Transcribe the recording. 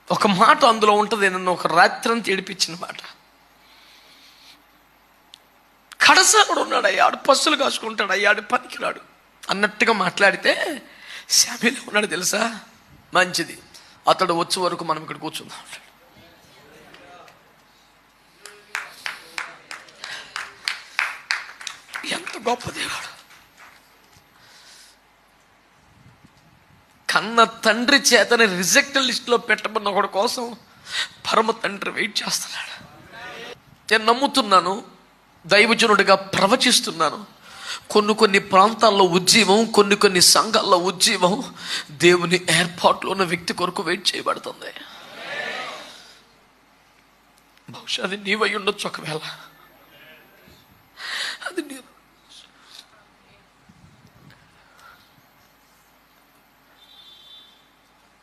ఒక మాట అందులో ఉంటుంది, నన్ను ఒక రాత్రి అంతా ఏడిపించిన మాట. కడసాడు ఉన్నాడు, అయ్యాడు పస్సులు కాసుకుంటాడు, అయ్యాడు పనికిరాడు అన్నట్టుగా మాట్లాడితే శామ్యూల్ ఉన్నాడు తెలుసా, మంచిది, అతడు వచ్చే వరకు మనం ఇక్కడ కూర్చుందాం. ఎంత గొప్ప దేవుడు! కన్న తండ్రి చేతని రిజెక్ట్ లిస్ట్లో పెట్టమన్న ఒకటి కోసం పరమ తండ్రి వెయిట్ చేస్తున్నాడు. నేను నమ్ముతున్నాను, దైవజనుడిగా ప్రవచిస్తున్నాను, కొన్ని ప్రాంతాల్లో ఉజ్జీవం, కొన్ని సంఘాల్లో ఉజ్జీవం దేవుని ఏర్పాట్లో ఉన్న వ్యక్తి కొరకు వెయిట్ చేయబడుతుంది. బహుశా అది నీవై ఉండొచ్చు ఒకవేళ.